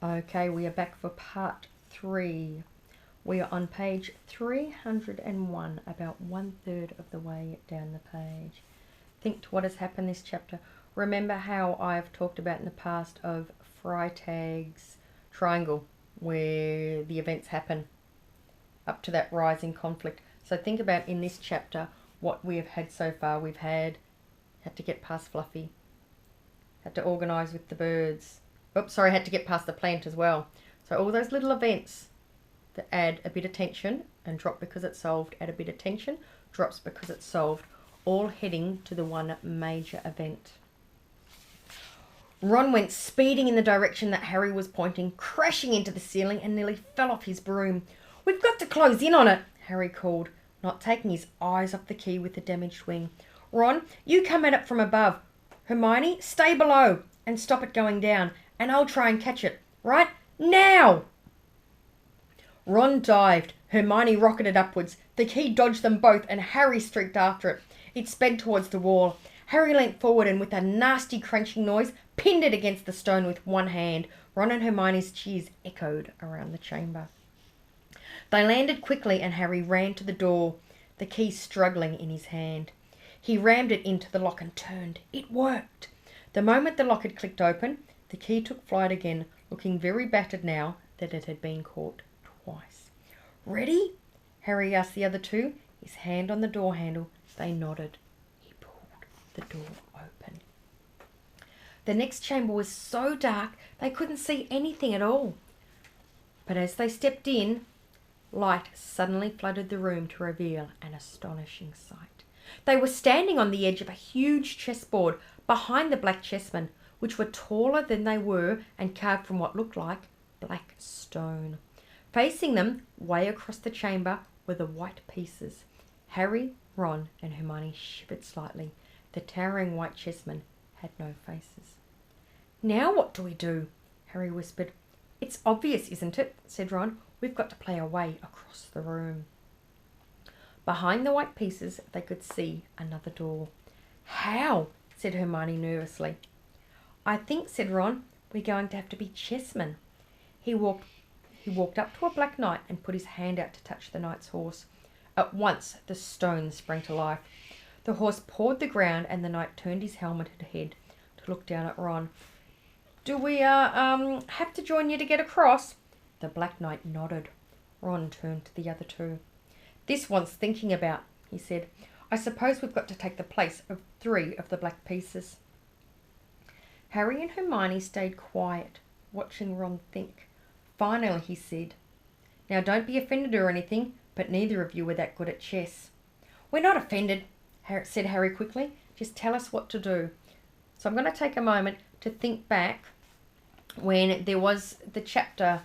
Okay, we are back for part 3. We are on page 301, about 1/3 of the way down the page. Think to what has happened this chapter. Remember how I've talked about in the past of Freytag's triangle, where the events happen up to that rising conflict. So think about in this chapter what we have had so far. We've had to get past Fluffy, had to organise with the birds. Oops, sorry, had to get past the plant as well. So all those little events that add a bit of tension and drop because it's solved, add a bit of tension, drops because it's solved, all heading to the one major event. Ron went speeding in the direction that Harry was pointing, crashing into the ceiling and nearly fell off his broom. "We've got to close in on it," Harry called, not taking his eyes off the key with the damaged wing. "Ron, you come at it from above. Hermione, stay below and stop it going down, and I'll try and catch it. Right now!" Ron dived. Hermione rocketed upwards. The key dodged them both, and Harry streaked after it. It sped towards the wall. Harry leant forward and, with a nasty crunching noise, pinned it against the stone with one hand. Ron and Hermione's cheers echoed around the chamber. They landed quickly, and Harry ran to the door, the key struggling in his hand. He rammed it into the lock and turned. It worked. The moment the lock had clicked open, the key took flight again, looking very battered now that it had been caught twice. "Ready?" Harry asked the other two, his hand on the door handle. They nodded. He pulled the door open. The next chamber was so dark they couldn't see anything at all. But as they stepped in, light suddenly flooded the room to reveal an astonishing sight. They were standing on the edge of a huge chessboard behind the black chessmen, which were taller than they were and carved from what looked like black stone. Facing them, way across the chamber, were the white pieces. Harry, Ron and Hermione shivered slightly. The towering white chessmen had no faces. "Now what do we do?" Harry whispered. "It's obvious, isn't it?" said Ron. "We've got to play our way across the room." Behind the white pieces they could see another door. "How?" said Hermione nervously. "I think," said Ron, "we're going to have to be chessmen." He walked up to a black knight and put his hand out to touch the knight's horse. At once the stone sprang to life. The horse pawed the ground and the knight turned his helmeted head to look down at Ron. "Do we have to join you to get across?" The black knight nodded. Ron turned to the other two. "This wants thinking about," he said. "I suppose we've got to take the place of 3 of the black pieces." Harry and Hermione stayed quiet, watching Ron think. Finally he said, "Now don't be offended or anything, but neither of you were that good at chess." "We're not offended," said Harry quickly. "Just tell us what to do." So I'm going to take a moment to think back when there was the chapter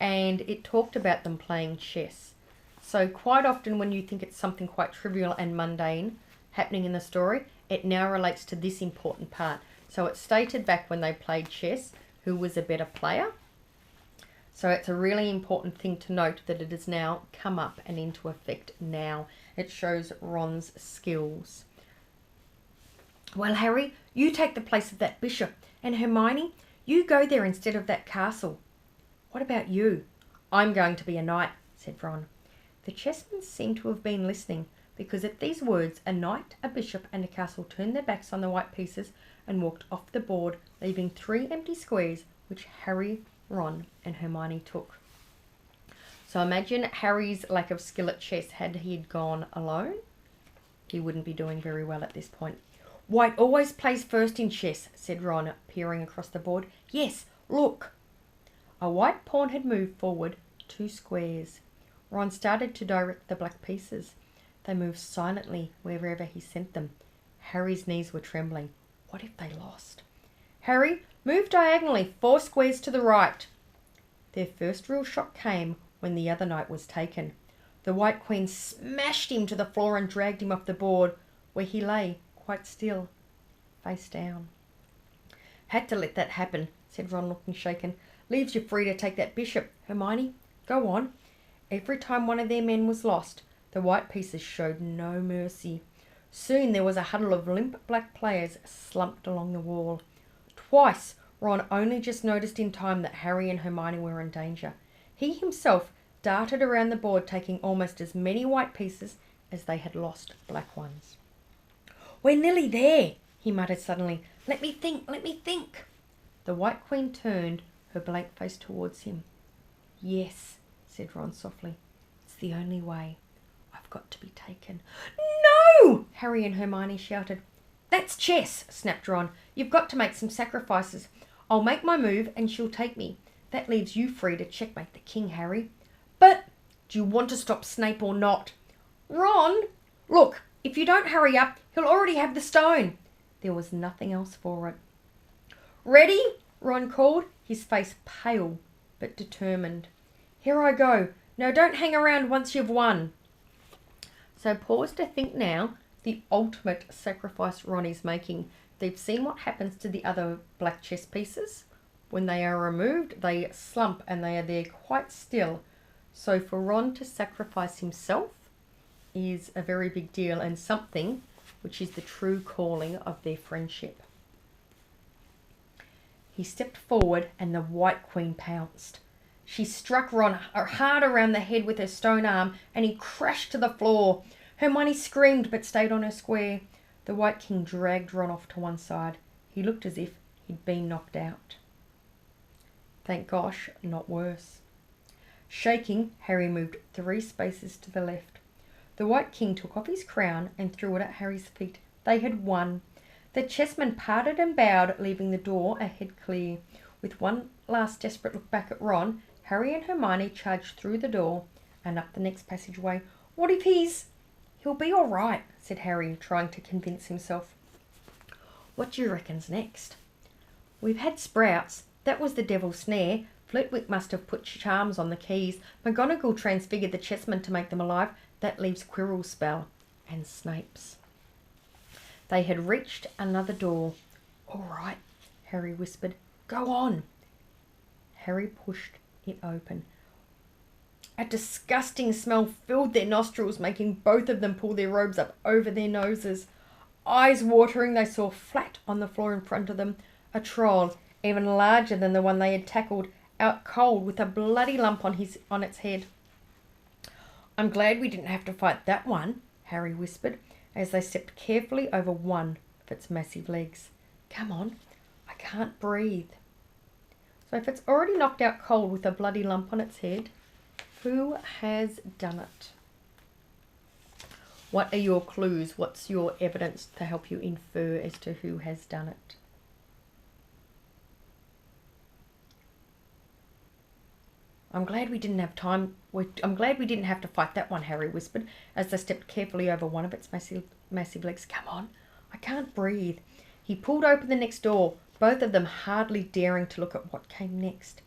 and it talked about them playing chess. So quite often when you think it's something quite trivial and mundane happening in the story, it now relates to this important part. So it stated back when they played chess who was a better player. So it's a really important thing to note that it has now come up and into effect now. It shows Ron's skills. "Well, Harry, you take the place of that bishop, and Hermione, you go there instead of that castle." "What about you?" "I'm going to be a knight," said Ron. The chessmen seemed to have been listening, because at these words a knight, a bishop and a castle turned their backs on the white pieces and walked off the board, leaving 3 empty squares, which Harry, Ron and Hermione took. So imagine Harry's lack of skill at chess. Had he gone alone, he wouldn't be doing very well at this point. "White always plays first in chess," said Ron, peering across the board. "Yes, look." A white pawn had moved forward 2 squares. Ron started to direct the black pieces. They moved silently wherever he sent them. Harry's knees were trembling. What if they lost? "Harry, move diagonally 4 squares to the right." Their first real shock came when the other knight was taken. The white queen smashed him to the floor and dragged him off the board, where he lay quite still, face down. "Had to let that happen," said Ron, looking shaken. "Leaves you free to take that bishop. Hermione, go on." Every time one of their men was lost, the white pieces showed no mercy. Soon there was a huddle of limp black players slumped along the wall. Twice Ron only just noticed in time that Harry and Hermione were in danger. He himself darted around the board, taking almost as many white pieces as they had lost black ones. "We're nearly there," he muttered suddenly. Let me think. The White Queen turned her blank face towards him. "Yes," said Ron softly. "It's the only way. I've got to be taken." "No!" Harry and Hermione shouted. "That's chess," snapped Ron. "You've got to make some sacrifices. I'll make my move and she'll take me. That leaves you free to checkmate the king, Harry." "But do you want to stop Snape or not?" "Ron, look, if you don't hurry up, he'll already have the stone." There was nothing else for it. "Ready?" Ron called, his face pale but determined. "Here I go. Now don't hang around once you've won." So pause to think now, the ultimate sacrifice Ron is making. They've seen what happens to the other black chess pieces. When they are removed, they slump and they are there quite still. So for Ron to sacrifice himself is a very big deal, and something which is the true calling of their friendship. He stepped forward and the White Queen pounced. She struck Ron hard around the head with her stone arm and he crashed to the floor. Hermione screamed but stayed on her square. The White King dragged Ron off to one side. He looked as if he'd been knocked out. Thank gosh, not worse. Shaking, Harry moved 3 spaces to the left. The White King took off his crown and threw it at Harry's feet. They had won. The chessmen parted and bowed, leaving the door ahead clear. With one last desperate look back at Ron, Harry and Hermione charged through the door and up the next passageway. "What if he's—" "He'll be all right," said Harry, trying to convince himself. "What do you reckon's next?" "We've had Sprouts. That was the devil's snare. Flitwick must have put charms on the keys. McGonagall transfigured the chessmen to make them alive. That leaves Quirrell's spell. And Snape's." They had reached another door. "All right," Harry whispered. "Go on." Harry pushed it open. A disgusting smell filled their nostrils, making both of them pull their robes up over their noses. Eyes watering, they saw flat on the floor in front of them a troll, even larger than the one they had tackled, out cold with a bloody lump on its head. "I'm glad we didn't have to fight that one," Harry whispered, as they stepped carefully over one of its massive legs. "Come on, I can't breathe." So if it's already knocked out cold with a bloody lump on its head, who has done it? What are your clues? What's your evidence to help you infer as to who has done it? I'm glad we didn't have to fight that one," Harry whispered, as they stepped carefully over one of its massive legs. "Come on, I can't breathe." He pulled open the next door, both of them hardly daring to look at what came next.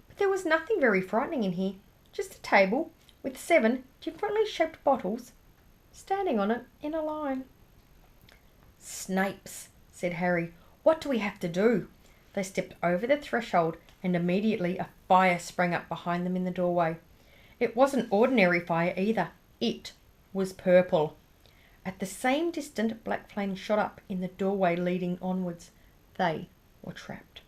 But there was nothing very frightening in here. Just a table with 7 differently shaped bottles standing on it in a line. "Snape's," said Harry. "What do we have to do?" They stepped over the threshold and immediately a fire sprang up behind them in the doorway. It wasn't ordinary fire either. It was purple. At the same distant, black flame shot up in the doorway leading onwards. They were trapped.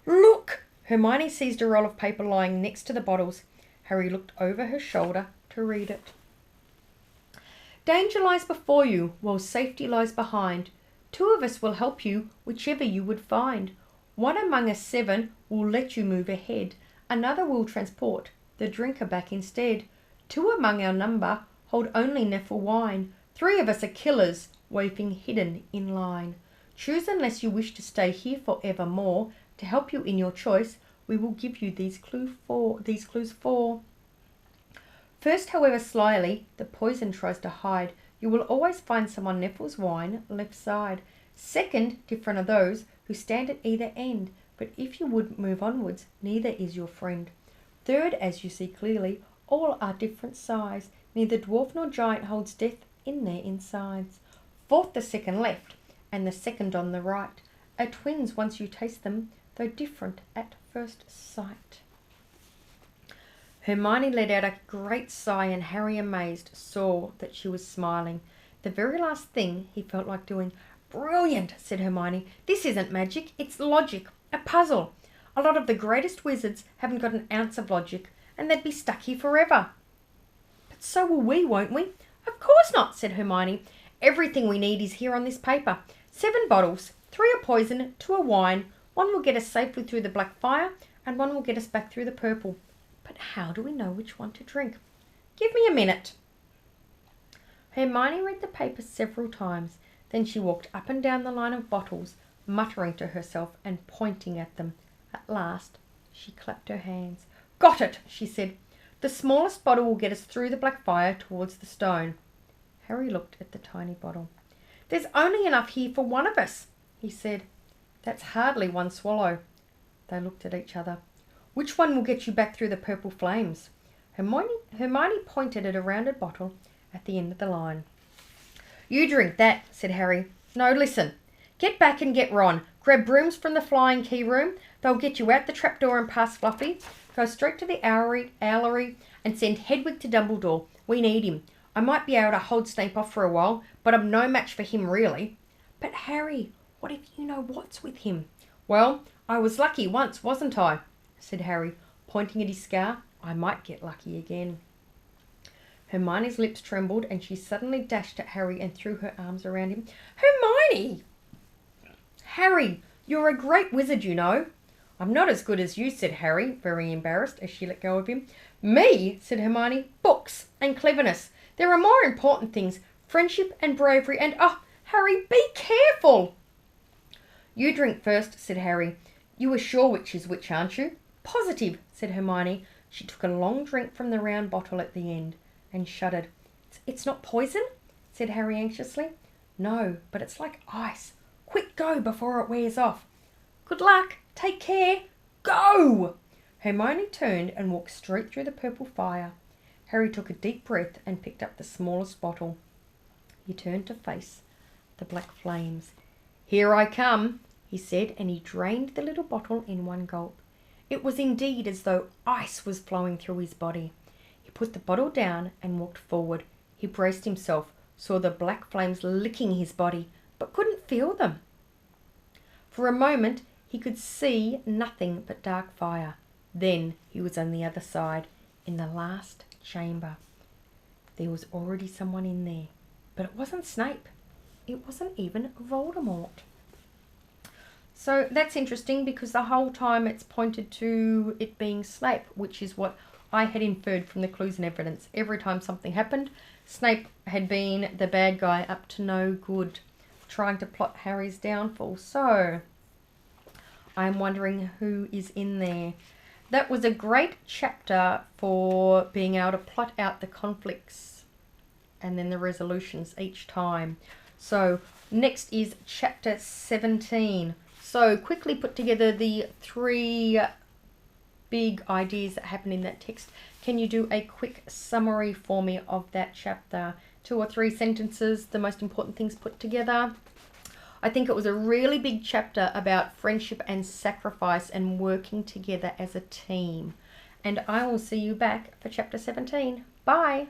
"Look!" Hermione seized a roll of paper lying next to the bottles. Harry looked over her shoulder to read it. "Danger lies before you, while safety lies behind. 2 of us will help you, whichever you would find. One among us 7 will let you move ahead. Another will transport the drinker back instead. 2 among our number hold only Neffel wine. 3 of us are killers, waiting hidden in line. Choose unless you wish to stay here forevermore. To help you in your choice, we will give you these clues for. First, however slyly the poison tries to hide, you will always find some on Neffel's wine left side. Second, different are those who stand at either end, but if you would move onwards, neither is your friend. Third, as you see clearly, all are different size. Neither dwarf nor giant holds death in their insides. Fourth, the second left, and the second on the right, are twins once you taste them, though different at first sight." Hermione let out a great sigh, and Harry, amazed, saw that she was smiling. The very last thing he felt like doing. "Brilliant," said Hermione. "This isn't magic, it's logic. A puzzle. A lot of the greatest wizards haven't got an ounce of logic, and they'd be stuck here forever. But so will we, won't we? Of course not, said Hermione. Everything we need is here on this paper. 7 bottles. 3 are poison, 2 are wine. 1 will get us safely through the black fire, and 1 will get us back through the purple. But how do we know which one to drink? Give me a minute. Hermione read the paper several times. Then she walked up and down the line of bottles, muttering to herself and pointing at them. At last, she clapped her hands. Got it, she said. The smallest bottle will get us through the black fire towards the stone. Harry looked at the tiny bottle. There's only enough here for 1 of us, he said. That's hardly 1 swallow. They looked at each other. Which one will get you back through the purple flames? Hermione pointed at a rounded bottle at the end of the line. You drink that, said Harry. No, listen. Get back and get Ron. Grab brooms from the flying key room. They'll get you out the trapdoor and past Fluffy. Go straight to the owlery and send Hedwig to Dumbledore. We need him. I might be able to hold Snape off for a while, but I'm no match for him, really. But Harry, what if you know what's with him? Well, I was lucky once, wasn't I? Said Harry, pointing at his scar. I might get lucky again. Hermione's lips trembled, and she suddenly dashed at Harry and threw her arms around him. Hermione! Harry, you're a great wizard, you know. I'm not as good as you, said Harry, very embarrassed as she let go of him. Me, said Hermione. Books and cleverness. There are more important things. Friendship and bravery and... Oh, Harry, be careful! You drink first, said Harry. You are sure which is which, aren't you? Positive, said Hermione. She took a long drink from the round bottle at the end and shuddered. It's not poison? Said Harry anxiously. No, but it's like ice. Quick, go before it wears off. Good luck. Take care. Go! Hermione turned and walked straight through the purple fire. Harry took a deep breath and picked up the smallest bottle. He turned to face the black flames. Here I come, he said, and he drained the little bottle in 1 gulp. It was indeed as though ice was flowing through his body. He put the bottle down and walked forward. He braced himself, saw the black flames licking his body, but couldn't feel them. For a moment he could see nothing but dark fire. Then he was on the other side, in the last chamber. There was already someone in there, but it wasn't Snape. It wasn't even Voldemort. So that's interesting because the whole time it's pointed to it being Snape, which is what I had inferred from the clues and evidence. Every time something happened, Snape had been the bad guy up to no good, trying to plot Harry's downfall. So I'm wondering who is in there. That was a great chapter for being able to plot out the conflicts and then the resolutions each time. So next is chapter 17. So quickly put together the 3 big ideas that happen in that text. Can you do a quick summary for me of that chapter? 2 or 3 sentences, the most important things put together. I think it was a really big chapter about friendship and sacrifice and working together as a team. And I will see you back for chapter 17. Bye!